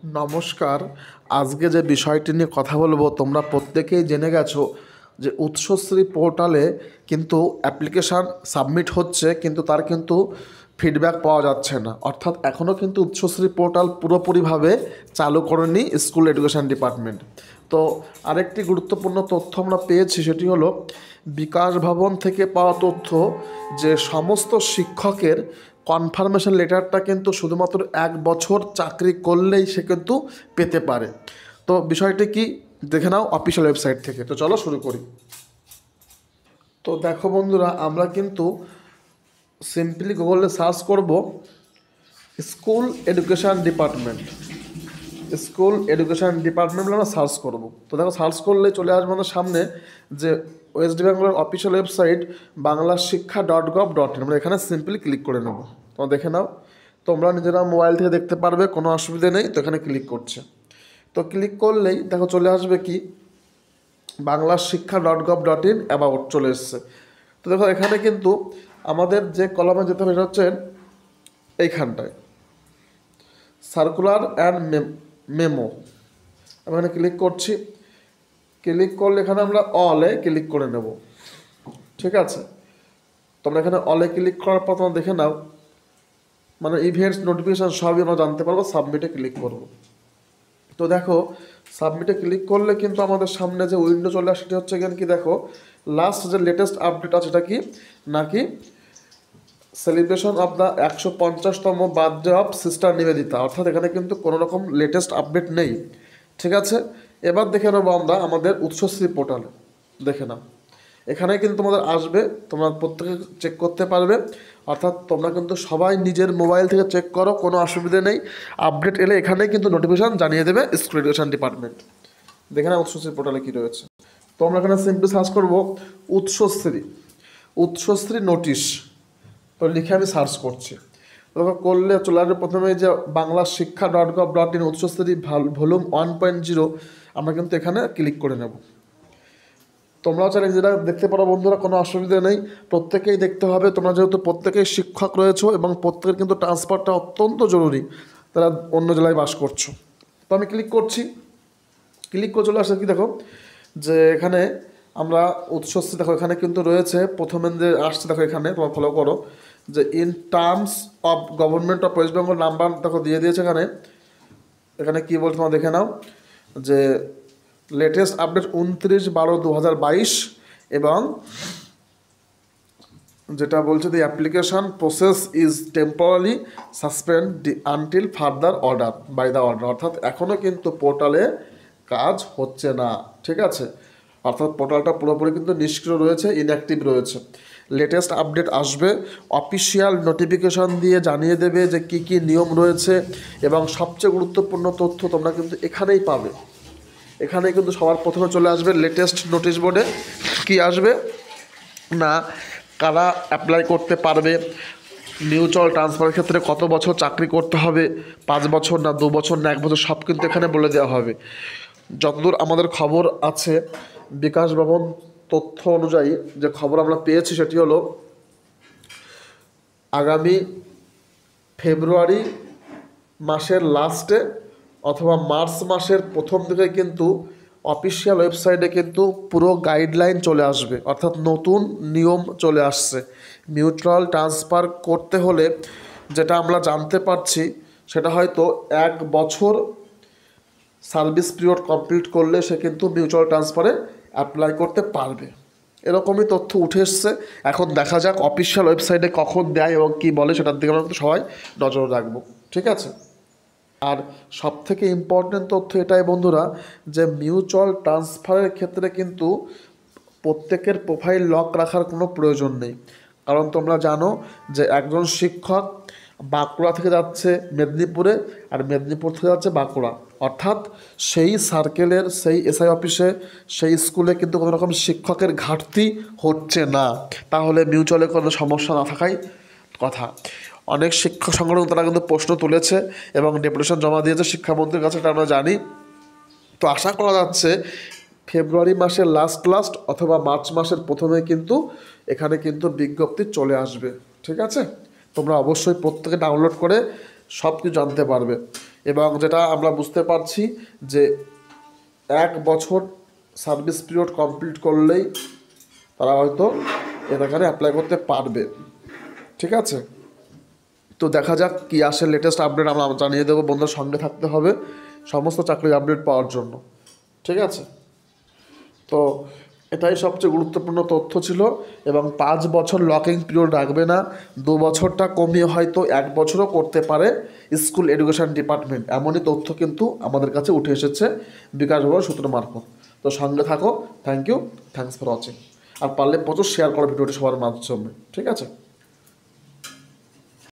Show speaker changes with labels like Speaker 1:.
Speaker 1: নমস্কার। আজকে যে বিষয়টি নিয়ে কথা বলবো তোমরা প্রত্যেকেই জেনে গেছো যে উৎসশ্রী পোর্টালে কিন্তু অ্যাপ্লিকেশান সাবমিট হচ্ছে, কিন্তু তার কিন্তু ফিডব্যাক পাওয়া যাচ্ছে না। অর্থাৎ এখনও কিন্তু উৎসশ্রী পোর্টাল পুরোপুরিভাবে চালু করেনি স্কুল এডুকেশন ডিপার্টমেন্ট। তো আরেকটি গুরুত্বপূর্ণ তথ্য আমরা পেয়েছি, সেটি হলো বিকাশ ভবন থেকে পাওয়া তথ্য যে সমস্ত শিক্ষকের কনফার্মেশন লেটারটা কিন্তু শুধুমাত্র 1 বছর চাকরি করলেই সে কিন্তু পেতে পারে। তো বিষয়টি কি দেখে নাও অফিসিয়াল ওয়েবসাইট থেকে। তো চলো শুরু করি। তো দেখো বন্ধুরা, আমরা কিন্তু সিম্পলি গুগলে সার্চ করব school education department. School education department বলে আমরা সার্চ করব। তো দেখো সার্চ করলে চলে আসবে আমাদের সামনে যে ওয়েস্ট বেঙ্গলের অফিসিয়াল ওয়েবসাইট banglashiksha.gov.in। আমরা এখানে সিম্পলি ক্লিক করে নেব। তোমরা দেখে নাও, তোমরা নিজেরা মোবাইল থেকে দেখতে পারবে, কোনো অসুবিধা নেই। তো এখানে ক্লিক করছে, তো ক্লিক করলেই দেখো চলে আসবে কি banglashiksha.gov.in অ্যাবাউট চলে এসছে। তো দেখো এখানে কিন্তু আমাদের যে কলামে যেতে হবে সেটা হচ্ছে এইখানটায় সার্কুলার অ্যান্ড মেমো। আমি এখানে ক্লিক করছি। ক্লিক করলে এখানে আমরা অলে ক্লিক করে নেব, ঠিক আছে। তোমরা এখানে অলে ক্লিক করার পর তোমরা দেখে নাও, মানে ইভেন্টস নোটিফিকেশান সবই আমরা জানতে পারবো। সাবমিটে ক্লিক করব। তো দেখো সাবমিটে ক্লিক করলে কিন্তু আমাদের সামনে যে উইন্ডো চলে আসে সেটি হচ্ছে এখানে কি দেখো লাস্ট যে লেটেস্ট আপডেট আছে এটা কি নাকি সেলিব্রেশন অফ দ্য 150তম বার্থডে অফ সিস্টার নিবেদিতা। অর্থাৎ এখানে কিন্তু কোনো রকম লেটেস্ট আপডেট নেই, ঠিক আছে। এবার দেখে নেবো আমরা আমাদের উৎসশ্রী পোর্টালে। দেখে নাও এখানে কিন্তু তোমাদের আসবে, তোমরা প্রত্যেকে চেক করতে পারবে। অর্থাৎ তোমরা কিন্তু সবাই নিজের মোবাইল থেকে চেক করো, কোনো অসুবিধা নেই। আপডেট এলে এখানেই কিন্তু নোটিফিকেশান জানিয়ে দেবে স্কুল এডুকেশন ডিপার্টমেন্ট। দেখে নাও উৎসশ্রী পোর্টালে কী রয়েছে। তো আমরা এখানে সিম্পলি সার্চ করবো উৎসশ্রী নোটিশ। তো লিখে আমি সার্চ করছি। করলে চলে আসবে প্রথমে যে banglashiksha.gov.in উৎসশ্রী ভলিউম 1.0। আমরা কিন্তু এখানে ক্লিক করে নেব। তোমরাও চাইলে যেটা দেখতে পারো বন্ধুরা, কোনো অসুবিধা নেই। প্রত্যেকেই দেখতে হবে, তোমরা যেহেতু প্রত্যেকেই শিক্ষক রয়েছো এবং প্রত্যেকের কিন্তু ট্রান্সফারটা অত্যন্ত জরুরি, তারা অন্য জেলায় বাস করছো। তো আমি ক্লিক করছি। ক্লিক করে চলে আসছে কি দেখো যে এখানে আমরা উৎসশ্রী দেখো এখানে কিন্তু রয়েছে প্রথমে যে আসছে দেখো এখানে তোমরা ফলো করো যে in terms of government of West Bengal number দেখো দিয়ে দিয়েছে। এখানে এখানে কী বলছে তোমরা দেখে নাও যে লেটেস্ট আপডেট 29/12/2022 এবং যেটা বলছে the application process is temporary suspend until further order by the order. অর্থাৎ এখনও কিন্তু পোর্টালে কাজ হচ্ছে না, ঠিক আছে। অর্থাৎ পোর্টালটা পুরোপুরি কিন্তু নিষ্ক্রিয় রয়েছে, ইনঅ্যাক্টিভ রয়েছে। লেটেস্ট আপডেট আসবে, অফিসিয়াল নোটিফিকেশন দিয়ে জানিয়ে দেবে যে কী কী নিয়ম রয়েছে এবং সবচেয়ে গুরুত্বপূর্ণ তথ্য তোমরা কিন্তু এখানেই পাবে। এখানেই কিন্তু সবার প্রথমে চলে আসবে লেটেস্ট নোটিশ বোর্ডে কি আসবে না কারা অ্যাপ্লাই করতে পারবে, মিউচুয়াল ট্রান্সফারের ক্ষেত্রে কত বছর চাকরি করতে হবে, 5 বছর না 2 বছর না 1 বছর, সব কিন্তু এখানে বলে দেওয়া হবে। যতদূর আমাদের খবর আছে বিকাশ ভবন তথ্য অনুযায়ী যে খবর আমরা পেয়েছি সেটি হলো আগামী ফেব্রুয়ারি মাসের লাস্টে অথবা মার্চ মাসের প্রথম দিকে কিন্তু অফিসিয়াল ওয়েবসাইটে কিন্তু পুরো গাইডলাইন চলে আসবে। অর্থাৎ নতুন নিয়ম চলে আসছে। মিউচুয়াল ট্রান্সফার করতে হলে যেটা আমরা জানতে পারছি সেটা হয়তো 1 বছর সার্ভিস পিরিয়ড কমপ্লিট করলে সে কিন্তু মিউচুয়াল ট্রান্সফারে অ্যাপ্লাই করতে পারবে। এরকমই তথ্য উঠে এসছে। এখন দেখা যাক অফিসিয়াল ওয়েবসাইটে কখন দেয় এবং কী বলে, সেটার দিকে আমরা কিন্তু সবাই নজর রাখবো, ঠিক আছে। আর সবথেকে ইম্পর্টেন্ট তথ্য এটাই বন্ধুরা যে মিউচুয়াল ট্রান্সফারের ক্ষেত্রে কিন্তু প্রত্যেকের প্রোফাইল লক রাখার কোনো প্রয়োজন নেই। কারণ তোমরা জানো যে একজন শিক্ষক বাঁকুড়া থেকে যাচ্ছে মেদিনীপুরে আর মেদিনীপুর থেকে যাচ্ছে বাঁকুড়া। অর্থাৎ সেই সার্কেলের সেই এসআই অফিসে সেই স্কুলে কিন্তু কোনো রকম শিক্ষকের ঘাটতি হচ্ছে না। তাহলে মিউচুয়ালে কোনো সমস্যা না থাকাই কথা। অনেক শিক্ষক সংগঠন তারা কিন্তু প্রশ্ন তুলেছে এবং ডেপুটেশন জমা দিয়েছে শিক্ষামন্ত্রীর কাছে, এটা আমরা জানি। তো আশা করা যাচ্ছে ফেব্রুয়ারি মাসের লাস্ট অথবা মার্চ মাসের প্রথমে কিন্তু এখানে কিন্তু বিজ্ঞপ্তি চলে আসবে, ঠিক আছে। তোমরা অবশ্যই প্রত্যেকে ডাউনলোড করে সব কিছু জানতে পারবে। এবং যেটা আমরা বুঝতে পারছি যে 1 বছর সার্ভিস পিরিয়ড কমপ্লিট করলেই তারা হয়তো এখানে অ্যাপ্লাই করতে পারবে। ঠিক আছে, তো দেখা যাক কী আসে, লেটেস্ট আপডেট আমরা জানিয়ে দেবো। বন্ধুর সঙ্গে থাকতে হবে সমস্ত চাকরির আপডেট পাওয়ার জন্য। ঠিক আছে, তো এটাই সবচেয়ে গুরুত্বপূর্ণ তথ্য ছিল। এবং 5 বছর লকিং পিরিয়ড রাখবে না, 2 বছরটা কমিয়ে হয়তো 1 বছরও করতে পারে স্কুল এডুকেশন ডিপার্টমেন্ট, এমনই তথ্য কিন্তু আমাদের কাছে উঠে এসেছে বিকাশ ভবন সূত্র মারফত। তো সঙ্গে থাকো। Thanks for watching. আর পারলে প্রচুর শেয়ার করো ভিডিওটি সবার মাধ্যমে। ঠিক আছে।